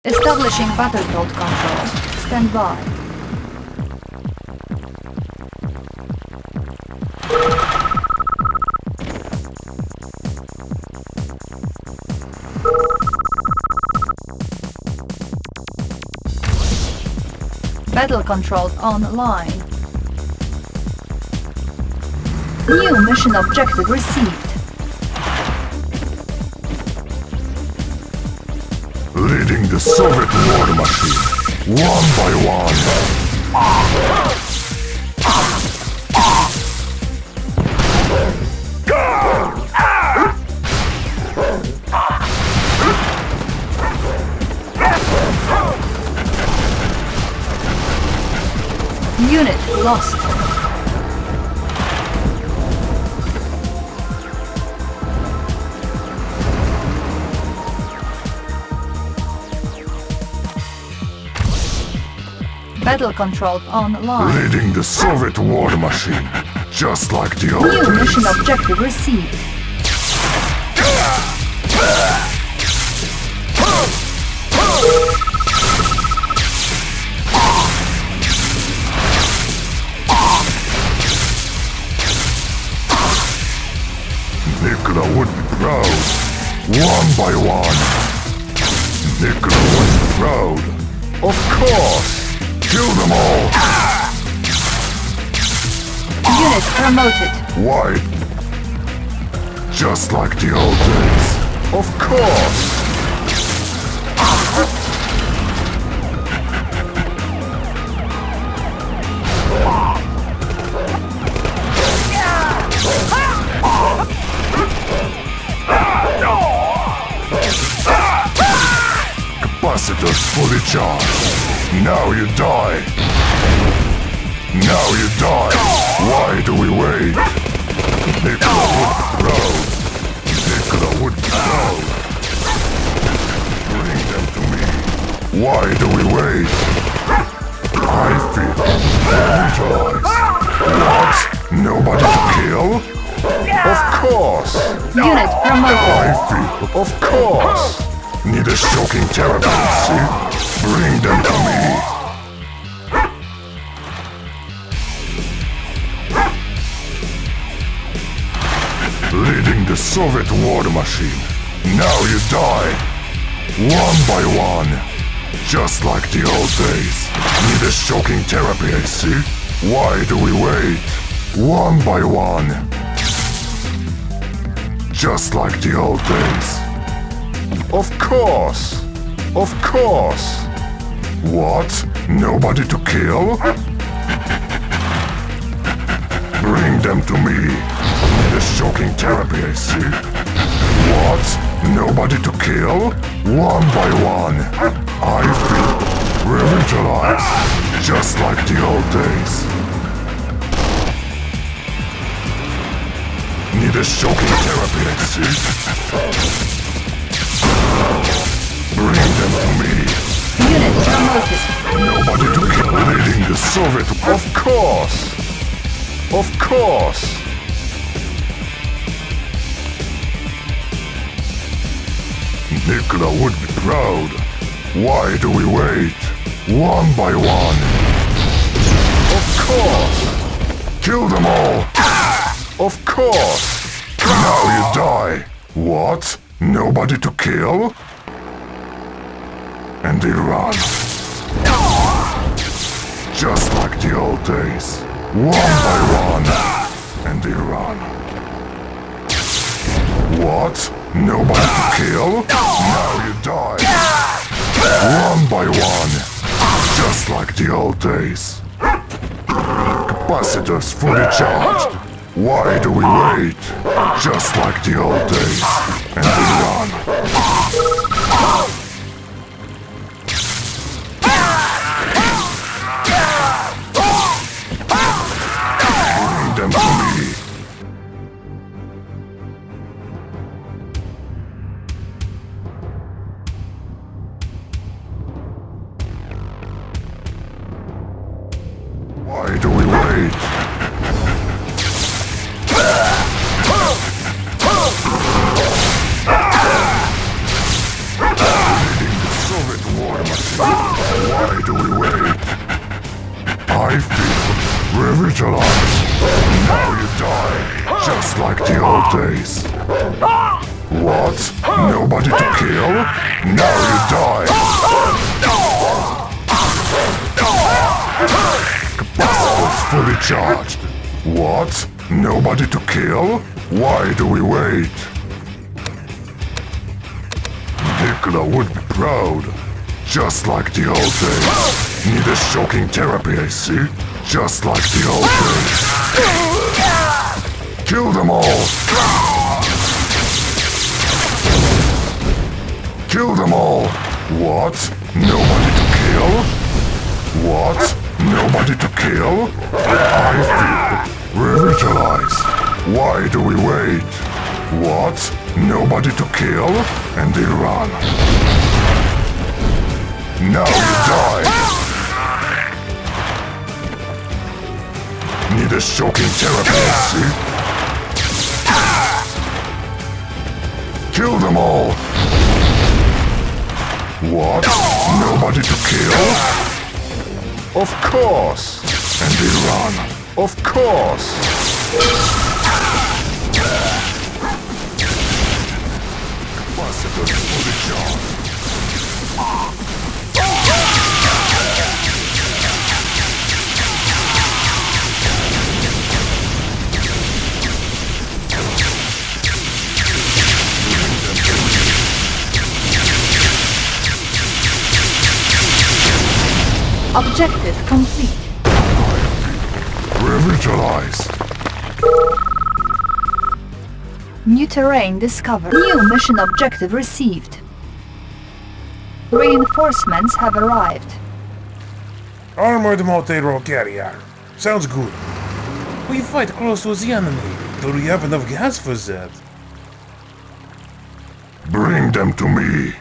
Establishing battlefield control. Stand by. Battle control online. New mission objective received. Leading the Soviet war machine, one by one. Unit lost. Battle control online. Leading the Soviet war machine, just like the old New days. mission objective received. Nikola would be proud, one by one. Nikola would be proud, of course. Kill them all. Unit promoted. Why? Just like the old days, of course. Capacitors fully charged. Now you die. Now you die. Why do we wait? Nikola would be proud. Nikola would be proud. Bring them to me. Why do we wait? I feel brutalized. What? Nobody to kill? Of course. Unit promoted. I feel, of course. Need a shocking therapy, see? Bring them to me. Leading the Soviet war machine. Now you die. One by one. Just like the old days. Need a shocking therapy, I see? Why do we wait? One by one. Just like the old days. Of course! Of course! What? Nobody to kill? Bring them to me. Need a shocking therapy, I see. What? Nobody to kill? One by one. I feel revitalized. Just like the old days. Need a shocking therapy, I see. Bring them to me. Unit promoted. Nobody to kill. Leading the Soviet. Of course. Of course. Nikola would be proud. Why do we wait? One by one. Of course. Kill them all. Of course. Now you die. What? Nobody to kill? And they run. Just like the old days. One by one. And they run. What? Nobody to kill? Now you die. One by one. Just like the old days. Capacitors fully charged. Why do we wait? Just like the old days. And they run. Bring them to me. Why do we wait? do we wait? I feel revitalized. Now you die, just like the old days. What? Nobody to kill? Now you die. Capacitors fully charged. What? Nobody to kill? Why do we wait? Nicola would be proud. Just like the old days. Need a shocking therapy, I see. Just like the old days. Kill them all! Kill them all! What? Nobody to kill? What? Nobody to kill? I feel revitalized. Why do we wait? What? Nobody to kill? And they run. Now you die! Need a shocking therapy, see? Kill them all! What? Nobody to kill? Of course! And they run. Of course! Capacitors fully charged. Objective complete. Revitalized. New terrain discovered. New mission objective received. Reinforcements have arrived. Armored multi-role carrier. Sounds good. We fight close to the enemy. Do we have enough gas for that? Bring them to me.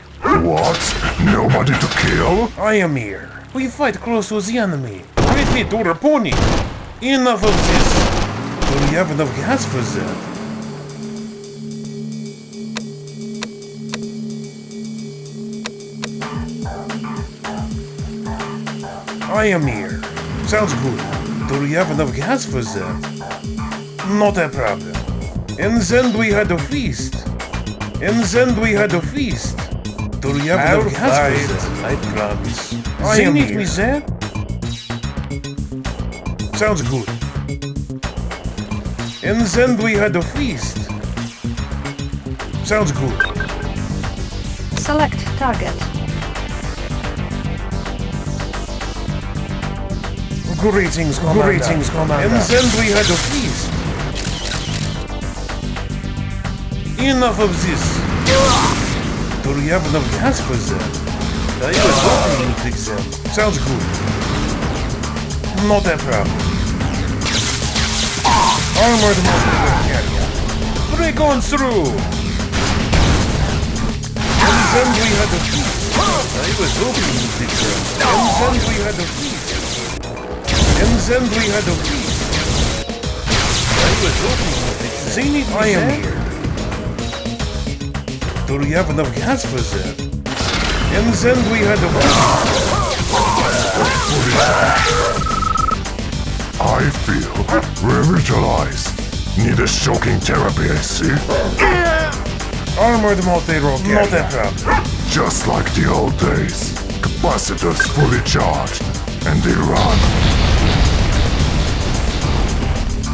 What? Nobody to kill? I am here. We fight close to the enemy. Repeat order pony. Enough of this. Do we have enough gas for that? I am here. Sounds good. Do we have enough gas for that? Not a problem. And then we had a feast. And then we had a feast. Do we have enough gas for that? I promise. I am here. Me there? Sounds good. And then we had a feast. Sounds good. Select target. Greetings, Commander. Greetings, Commander. And then we had a feast. Enough of this. Do we have enough gas for that? I was hoping you'd fix them. Sounds good. Not a problem. Armored multi-role carrier. Break on through. And then we had a feast. I was hoping you'd fix them. And then we had a feast. And then we had a feast. I was hoping you'd fix them. They need I am here. Do we have enough gas for that? And then we had a I feel revitalized. Need a shocking therapy, I see. Armored multi-role carrier. Not a problem. Just like the old days. Capacitors fully charged. And they run.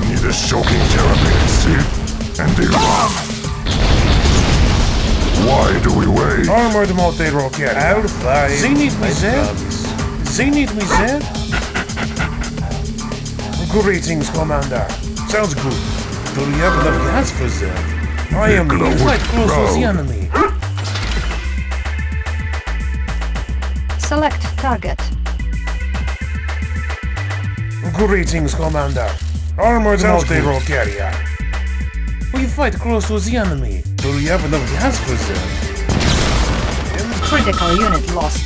Need a shocking therapy, I see. And they run. Why do we wait? Armored multi-role carrier. I'll fight. They need me there? They need me there? Greetings, Commander. Sounds good. Do we have enough gas for that? I am quite close to the enemy. Select target. Greetings, Commander. Armored multi-role carrier. We fight close to the enemy. Do we have enough gas for that? Critical unit lost.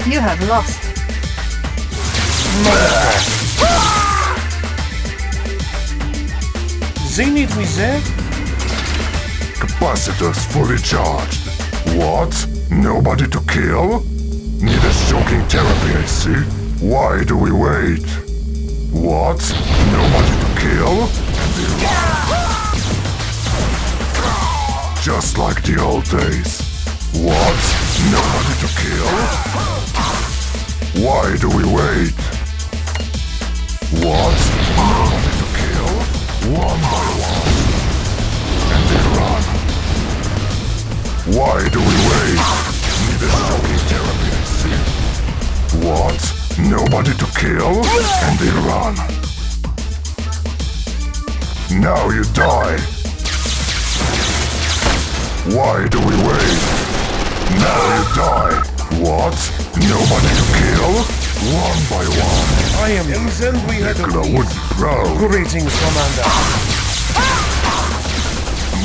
You have lost. Not a problem. They need me there? Capacitors fully charged. What? Nobody to kill? Need a shocking therapy, I see. Why do we wait? What? Nobody to kill? And they run. Just like the old days. What? Nobody to kill? Why do we wait? What? Nobody to kill? One by one. And they run. Why do we wait? Need a shocking therapy, I see. What? Nobody to kill? And they run. Now you die. Why do we wait? Now you die. What? Nobody to kill? One by one. I am here. And then we had a Nicola would be proud. Greetings, Commander.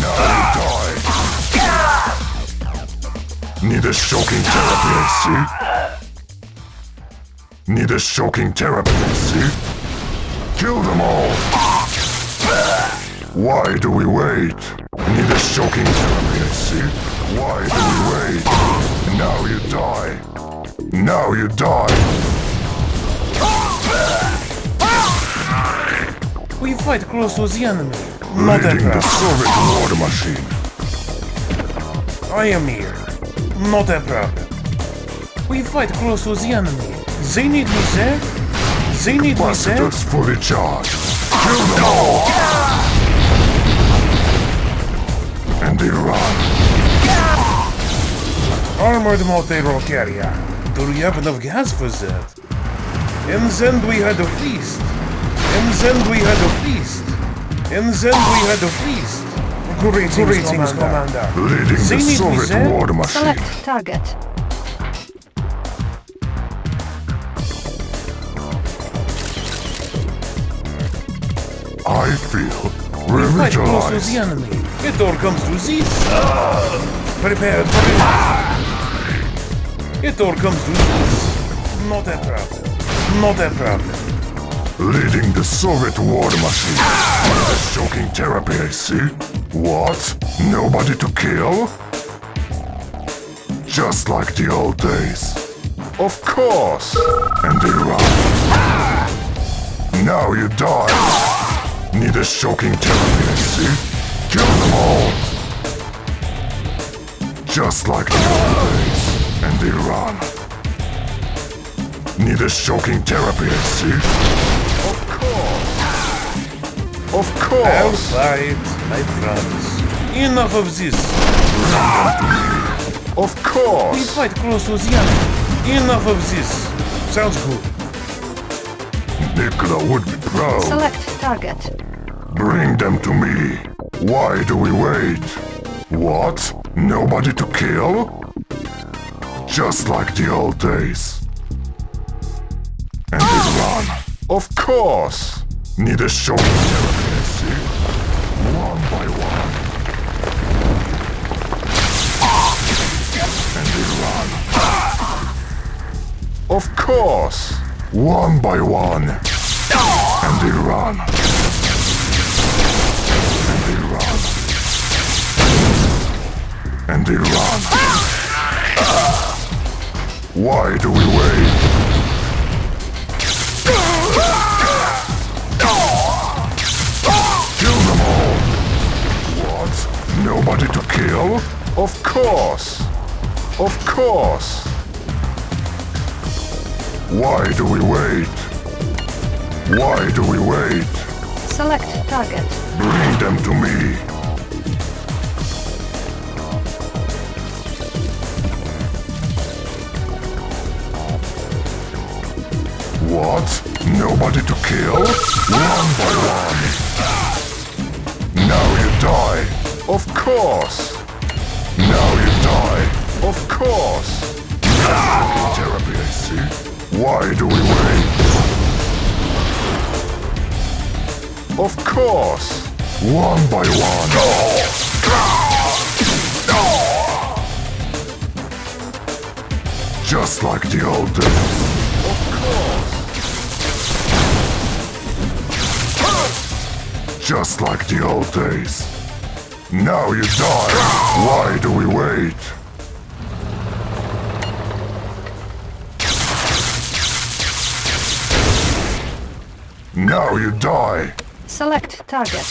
Now you die. Need a shocking therapy, I see. Need a shocking therapy, I see. Kill them all. Why do we wait? Need a shocking therapy, I see. Why do we wait? Now you die. Now you die. We fight close to the enemy. Not a Leading the problem. Soviet war machine. I am here. Not a problem. We fight close to the enemy. They need me there. They need me there. Capacitors fully charged. Kill them all. And they run. Armored multi-role carrier. Do we have enough gas for that? And then we had a feast. And then we had a feast. And then we had a feast. Greetings, Commander. Leading They the need me Soviet there. war machine. Select target. I feel We fight close to the revitalized. enemy. It all comes to this. Prepared for it. It all comes to this. Not a problem. Not a problem. Leading the Soviet war machine. The shocking therapy, I see. What? Nobody to kill? Just like the old days. Of course. And they run. Now you die. Need a shocking therapy, I see. Kill them all. Just like the old days. And they run. Need a shocking therapy, I see. Of course. Of I'll course. fight, I promise. Enough of this. Of We course. fight close to the enemy. Enough of this. Sounds good. Nicola would be proud. Select target. Bring them to me. Why do we wait? What? Nobody to kill? Just like the old days. And they run. Of course. Need a shocking therapy, I see. One by one. And they run. Of course. One by one. And they run. And they run. And they run. Why do we wait? Kill them all. What? Nobody to kill? Of course. Of course. Why do we wait? Why do we wait? Select target. Bring them to me. What? Nobody to kill? One by one. Now you die. Of course. Now you die. Of course. Therapy, I see. Why do we wait? Of course. One by one. Just like the old days. Of course. Just like the old days. Now you die. Why do we wait? Now you die. Select target.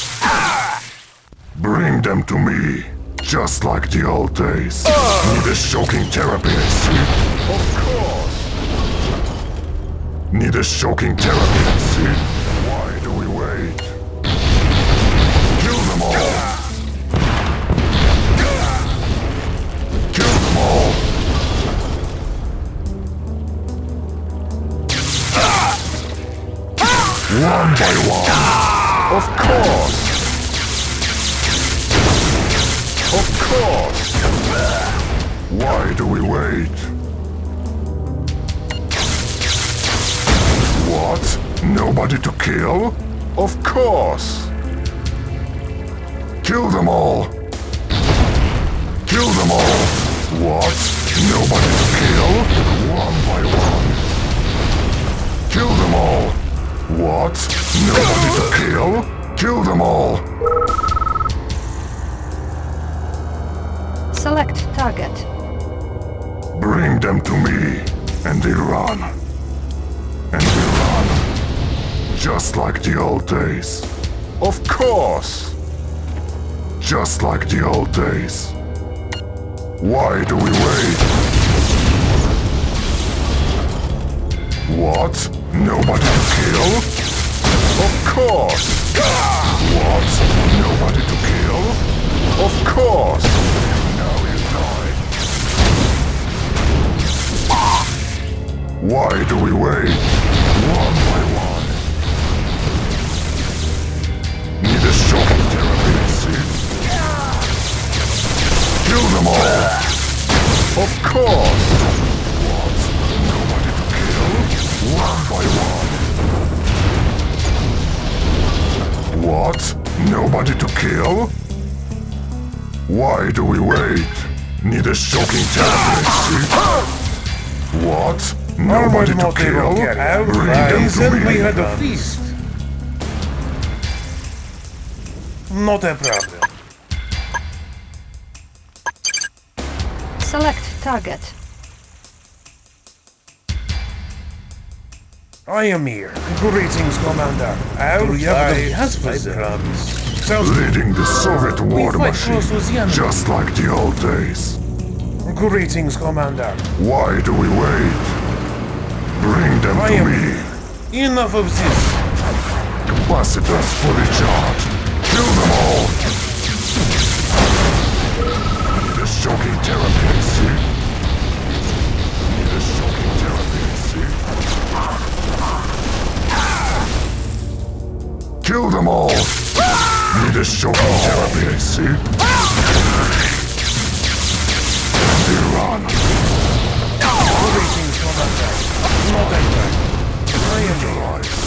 Bring them to me. Just like the old days. Need a shocking therapy, I see. Of course. Need a shocking therapy, I see. Why do we wait? Kill them all. Kill them all. One by one. Of course. Of course. Why do we wait? What? Nobody to kill? Of course. Kill them all. Kill them all. What? Nobody to kill? One by one. Kill them all. What? Nobody to kill? Kill them all. Select target. Bring them to me. And they run. And we run. Just like the old days. Of course. Just like the old days. Why do we wait? What? Nobody to kill? Of course. What? Nobody to kill? Of course. Now you die. Why do we wait? One by one. Need a shocking therapy, see? Kill them all. Of course. What? Nobody to kill? One by one. What? Nobody to kill? Why do we wait? Need a shocking therapy, see? What? Nobody to kill? Bring them to Then we me. had a feast. Not a problem. Select target. I am here. Greetings, Commander. Do you have the gas for them? Sounds good. Leading the Soviet war fight close to the machine, enemy. just like the old days. Greetings, Commander. Why do we wait? Bring them I to am me. here. Enough of this. Capacitors fully charged. Kill them all. Need a shocking therapy, see? Need a shocking therapy, see? Kill them all. Need a shocking therapy, see? They run. Greetings, Commander. Not a problem. I am here. Neutralize.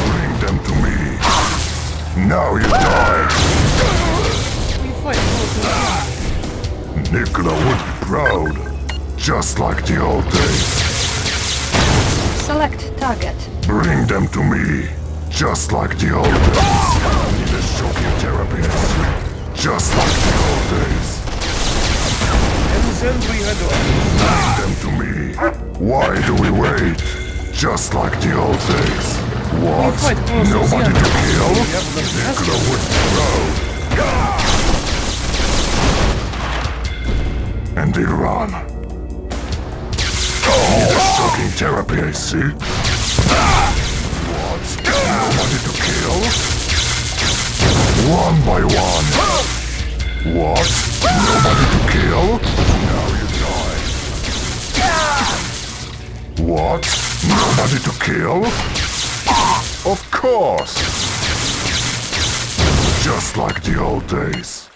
Bring them to me. Now you die. We fight close to the enemy. Nikola would be proud. Just like the old days. Select target. Bring them to me. Just like the old days. Need a shocking therapy. Just like the old days. And then we had a Bring them to me. Why do we wait? Just like the old days. What? fight close to the Nobody to enemy. kill? We have the gas Nikola would be proud. And they run. Need a shocking therapy, I see. What? Nobody to kill? One by one. What? Nobody to kill? Now you die. What? Nobody to kill? Of course. Just like the old days.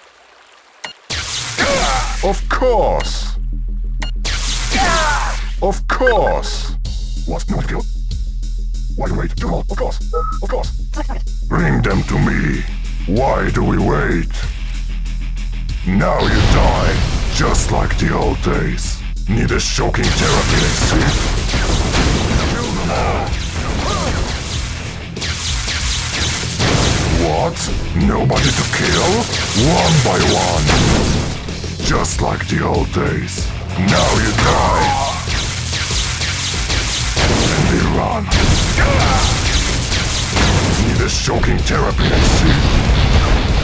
Of course. Of course. What? Nobody to kill? Why do we wait? Kill them all. Of course. Of course. Select target. Bring them to me. Why do we wait? Now you die. Just like the old days. Need a shocking therapy, I see. Kill them all. What? Nobody to kill? One by one. Just like the old days. Now you die. And they run. Need a shocking therapy, I see.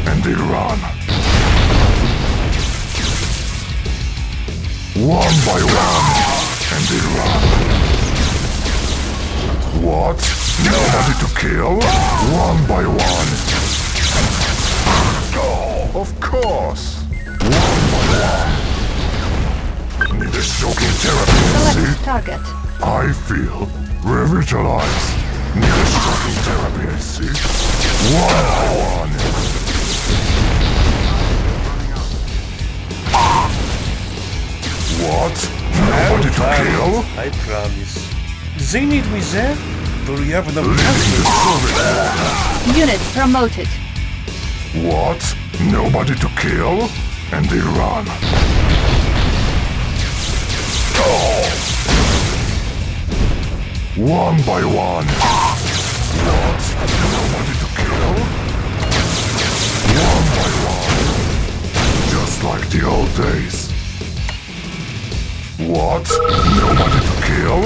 And they run. One by one. And they run. What? Nobody to kill? One by one. Of course. One by one. Need a shocking therapy, see? Select target. I feel revitalized. Need a shocking therapy, I see. One by one. What? Nobody to kill? I promise. They need me there? Do you have enough Leading the gas? Soviet order. Unit promoted. What? Nobody to kill? And they run. One by one. What? Nobody to kill? One by one. Just like the old days. What? Nobody to kill?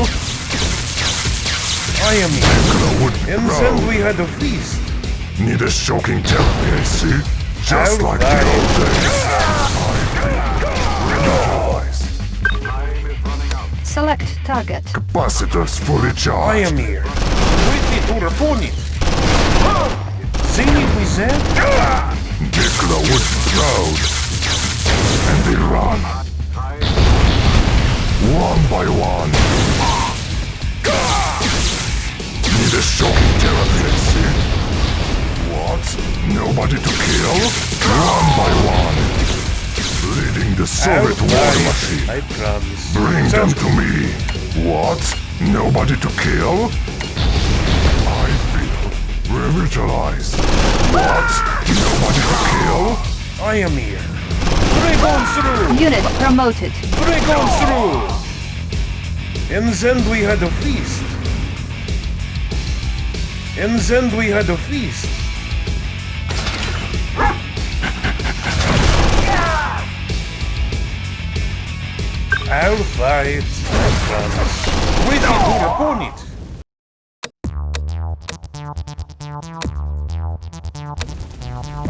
I am here. Nicola would be And proud. then we had a feast. Need a shocking therapy, I see. Just I'll like the buy old it. days. Revitalized. Select target. Capacitors fully charged. I am here. Wait to report it. They need me there? Nicola would be proud. And they run. One by one. Need a shocking therapy, I see. What? Nobody to kill? One by one. Leading the Soviet I'll war buy it. machine. I promise. Bring them Sounds to me. What? Nobody to kill? I feel revitalized. What? Nobody to kill? I am here. Break on through! Unit promoted. Break on through! And then we had a feast. And then we had a feast. I'll fight, I promise. Wait to report it.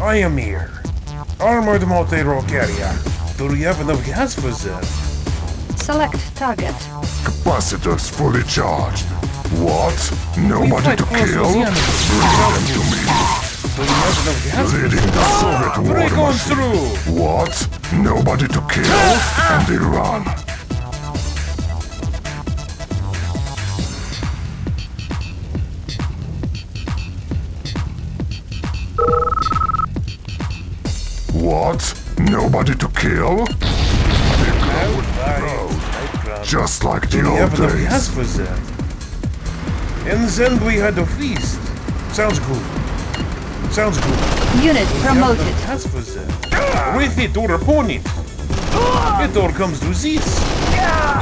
I am here. Armored multi-role carrier. Do you have enough gas for that? Select target. Capacitors fully charged. What? Nobody fight to close kill? with the Bring enemy. them to me. Do you have enough gas for Leading that? the Soviet war Break on machine. through! What? Nobody to kill? And they run. What? Nobody to kill? I'll fight, I promise. Just like the Do you old have enough gas days. for that? And then we had a feast. Sounds good. Sounds good. Unit Do you have promoted. enough gas for that? With it or upon it. It all comes to this.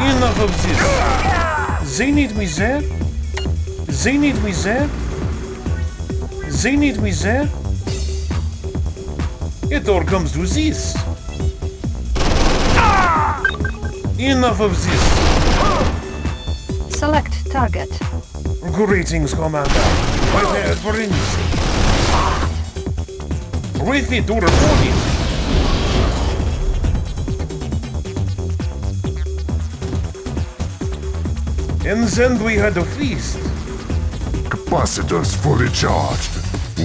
Enough of this. They need me there. They need me there. They need me there. It all comes to this. Enough of this. Select target. Greetings, Commander. Prepared for anything. With it or upon it. And then we had a feast. Capacitors fully charged.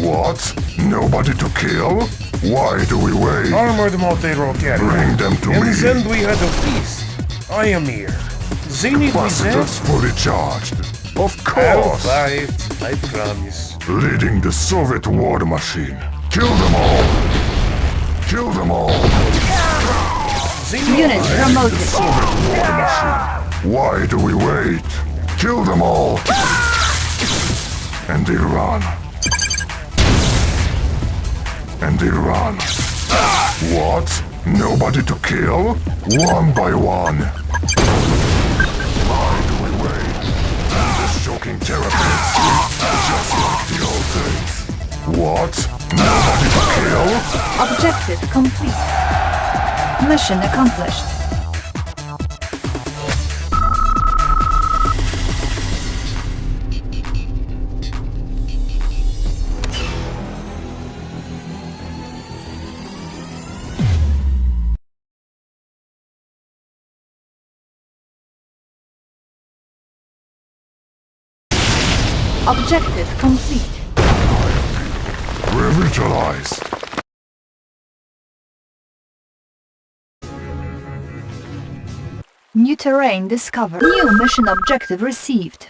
What? Nobody to kill? Why do we wait? Armored multi-role carrier. Bring them to And me. then we had a feast. I am here. They need me there. Capacitors fully charged. Of I'll course. fight, I promise. Leading the Soviet war machine. Kill them all. Kill them all. They need Unit me. The promoted. Soviet war machine. Why do we wait? Kill them all. And they run. And they run. What? Nobody to kill? One by one. Why do we wait? The shocking therapies. Just like the old days. What? Nobody to kill? Objective complete. Mission accomplished. Objective complete. Revitalize. New terrain discovered. New mission objective received.